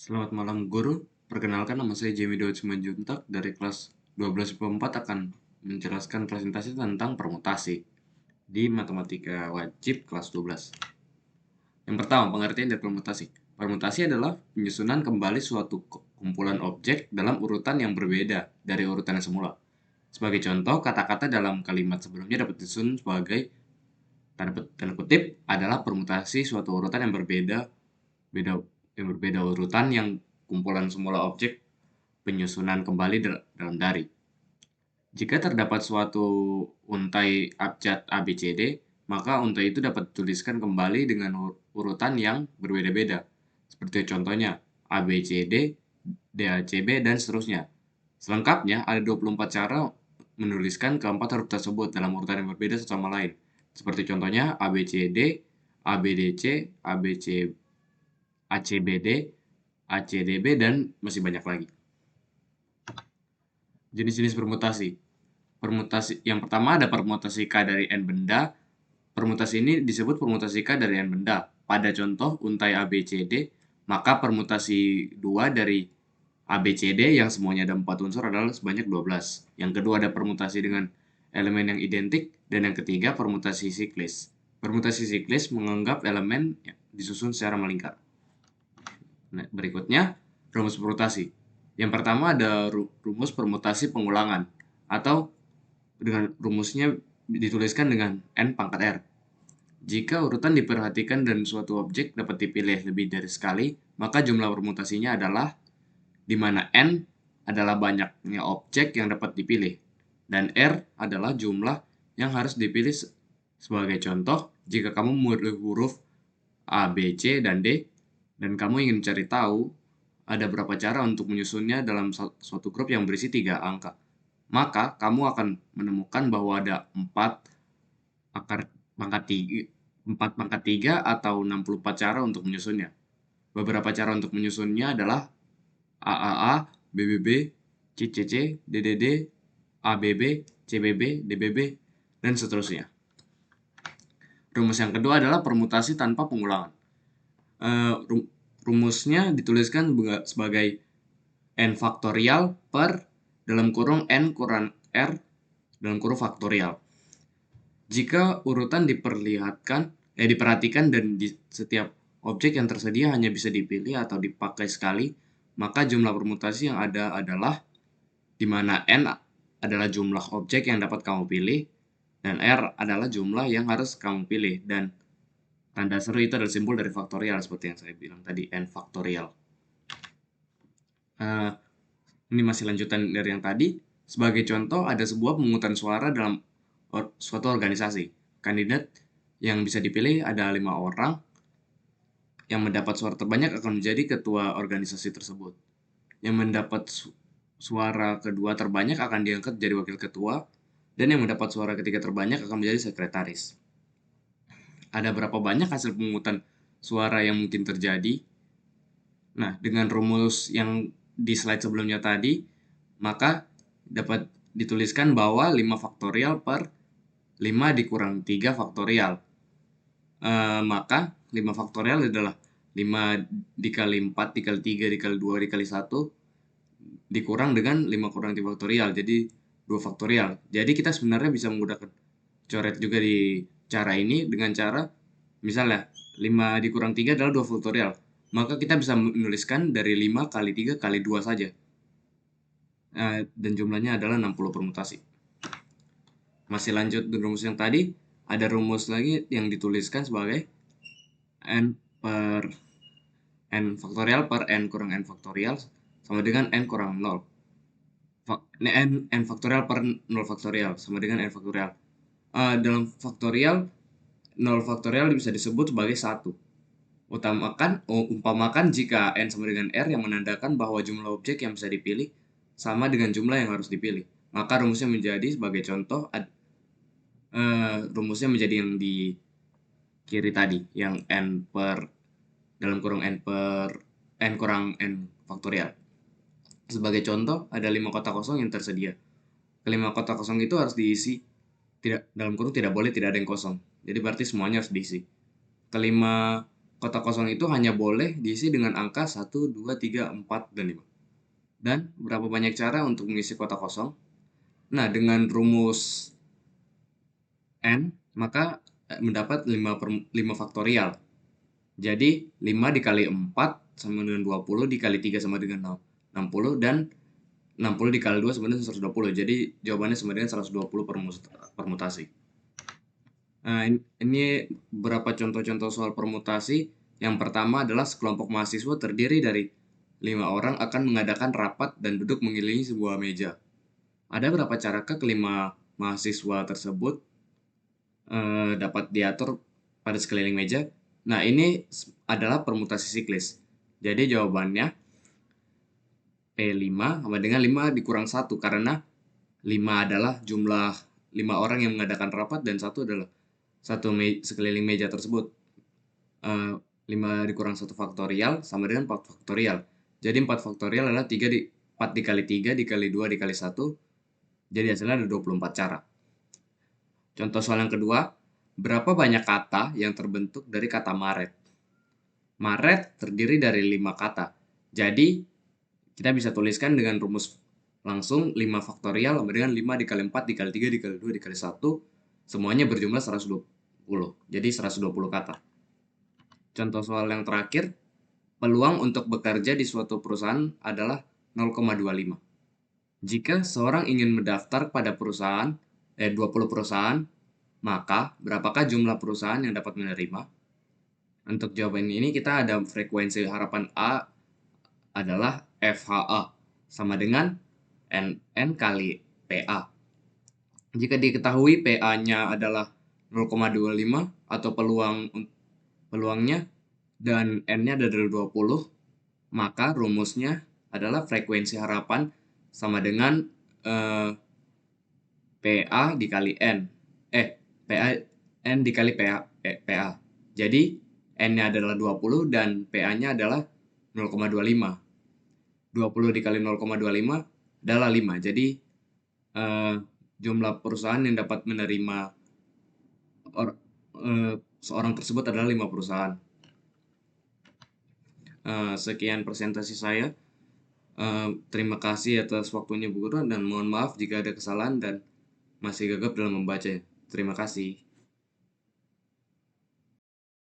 Selamat malam guru, perkenalkan nama saya Jamie Daud Simanjuntak dari kelas 12 IPA 4 akan menjelaskan presentasi tentang permutasi di Matematika Wajib kelas 12. Yang pertama, pengertian dari permutasi. Permutasi adalah penyusunan kembali suatu kumpulan objek dalam urutan yang berbeda dari urutan yang semula. Sebagai contoh, kata-kata dalam kalimat sebelumnya dapat disusun sebagai tanda kutip adalah permutasi suatu urutan yang berbeda urutan yang kumpulan semula objek penyusunan kembali dalam dari. Jika terdapat suatu untai abjad ABCD, maka untai itu dapat dituliskan kembali dengan urutan yang berbeda-beda. Seperti contohnya ABCD, DACB, dan seterusnya. Selengkapnya, ada 24 cara menuliskan keempat huruf tersebut dalam urutan yang berbeda satu sama lain. Seperti contohnya ABCD, ABDC, ABC, ACBD, ACDB, dan masih banyak lagi. Jenis-jenis permutasi. Permutasi yang pertama ada permutasi K dari N benda. Permutasi ini disebut permutasi K dari N benda. Pada contoh untai ABCD, maka permutasi 2 dari ABCD yang semuanya ada 4 unsur adalah sebanyak 12. Yang kedua ada permutasi dengan elemen yang identik, dan yang ketiga permutasi siklis. Permutasi siklis menganggap elemen disusun secara melingkar. Nah, berikutnya rumus permutasi. Yang pertama ada rumus permutasi pengulangan, atau dengan rumusnya dituliskan dengan n pangkat r. Jika urutan diperhatikan dan suatu objek dapat dipilih lebih dari sekali, maka jumlah permutasinya adalah di mana n adalah banyaknya objek yang dapat dipilih, dan r adalah jumlah yang harus dipilih. Sebagai contoh, jika kamu memilih huruf A, B, C, dan D, dan kamu ingin mencari tahu ada berapa cara untuk menyusunnya dalam suatu grup yang berisi 3 angka, maka kamu akan menemukan bahwa ada 4 pangkat 3 atau 64 cara untuk menyusunnya. Beberapa cara untuk menyusunnya adalah AAA, BBB, CCC, DDD, ABB, CBB, DBB, dan seterusnya. Rumus yang kedua adalah permutasi tanpa pengulangan. Rumusnya dituliskan sebagai n faktorial per dalam kurung n kurang r dalam kurung faktorial. Jika urutan diperhatikan dan di setiap objek yang tersedia hanya bisa dipilih atau dipakai sekali, maka jumlah permutasi yang ada adalah di mana n adalah jumlah objek yang dapat kamu pilih dan r adalah jumlah yang harus kamu pilih, dan tanda seru itu adalah simbol dari faktorial seperti yang saya bilang tadi, n faktorial. Ini masih lanjutan dari yang tadi. Sebagai contoh, ada sebuah pemungutan suara dalam suatu organisasi. Kandidat yang bisa dipilih ada 5 orang. Yang mendapat suara terbanyak akan menjadi ketua organisasi tersebut. Yang mendapat suara kedua terbanyak akan diangkat jadi wakil ketua, dan yang mendapat suara ketiga terbanyak akan menjadi sekretaris. Ada berapa banyak hasil pemungutan suara yang mungkin terjadi? Nah, dengan rumus yang di slide sebelumnya tadi, maka dapat dituliskan bahwa 5 faktorial per 5 dikurang 3 faktorial. Maka 5 faktorial adalah 5 dikali 4 dikali 3 dikali 2 dikali 1 dikurang dengan 5 kurang 3 faktorial, jadi 2 faktorial. Jadi kita sebenarnya bisa menggunakan coret juga di cara ini dengan cara misalnya 5 dikurang 3 adalah 2 faktorial. Maka kita bisa menuliskan dari 5 kali 3 kali 2 saja. Dan jumlahnya adalah 60 permutasi. Masih lanjut dengan rumus yang tadi, ada rumus lagi yang dituliskan sebagai n faktorial per n kurang n faktorial sama dengan n kurang 0. N faktorial per 0 faktorial sama dengan n faktorial. Dalam faktorial, 0 faktorial bisa disebut sebagai 1. Umpamakan jika n sama dengan r yang menandakan bahwa jumlah objek yang bisa dipilih sama dengan jumlah yang harus dipilih. Maka rumusnya menjadi sebagai contoh, rumusnya menjadi yang di kiri tadi, yang n per dalam kurung n per n kurang n faktorial. Sebagai contoh, ada 5 kotak kosong yang tersedia. Kelima kotak kosong itu harus diisi, dalam kurung tidak boleh tidak ada yang kosong. Jadi berarti semuanya harus diisi. Kelima Kotak kosong itu hanya boleh diisi dengan angka 1, 2, 3, 4, dan 5. Dan berapa banyak cara untuk mengisi kotak kosong? Nah, dengan rumus N, maka mendapat 5 faktorial. Jadi, 5 dikali 4 sama dengan 20, dikali 3 sama dengan 60, dan 60 dikali 2 sama dengan 120. Jadi, jawabannya sama dengan 120 permutasi. Nah, ini beberapa contoh-contoh soal permutasi. Yang pertama adalah sekelompok mahasiswa terdiri dari 5 orang akan mengadakan rapat dan duduk mengelilingi sebuah meja. Ada berapa carakah kelima mahasiswa tersebut dapat diatur pada sekeliling meja? Nah, ini adalah permutasi siklis. Jadi jawabannya P5 sama dengan 5 dikurang 1, karena 5 adalah jumlah 5 orang yang mengadakan rapat dan 1 adalah sekeliling meja tersebut. 5 dikurang 1 faktorial sama dengan 4 faktorial. Jadi 4 faktorial adalah 4 dikali 3 dikali 2 dikali 1. Jadi hasilnya ada 24 cara. Contoh soal yang kedua, berapa banyak kata yang terbentuk dari kata Maret? Maret terdiri dari 5 kata. Jadi kita bisa tuliskan dengan rumus langsung 5 faktorial sama dengan 5 dikali 4 dikali 3 dikali 2 dikali 1. Semuanya berjumlah 120. Jadi 120 kata. Contoh soal yang terakhir, peluang untuk bekerja di suatu perusahaan adalah 0,25. Jika seorang ingin mendaftar pada 20 perusahaan, maka berapakah jumlah perusahaan yang dapat menerima? Untuk jawaban ini kita ada frekuensi harapan A adalah FHA sama dengan NN kali PA. Jika diketahui PA-nya adalah 0,25 atau peluangnya dan N-nya ada dari 20, maka rumusnya adalah frekuensi harapan sama dengan PA dikali N. PA N dikali PA. Jadi N-nya adalah 20 dan PA-nya adalah 0,25. 20 dikali 0,25 adalah 5. Jadi jumlah perusahaan yang dapat menerima seorang tersebut adalah 5 perusahaan. Sekian presentasi saya. Terima kasih atas waktunya Bu Guru dan mohon maaf jika ada kesalahan dan masih gagap dalam membacanya. Terima kasih.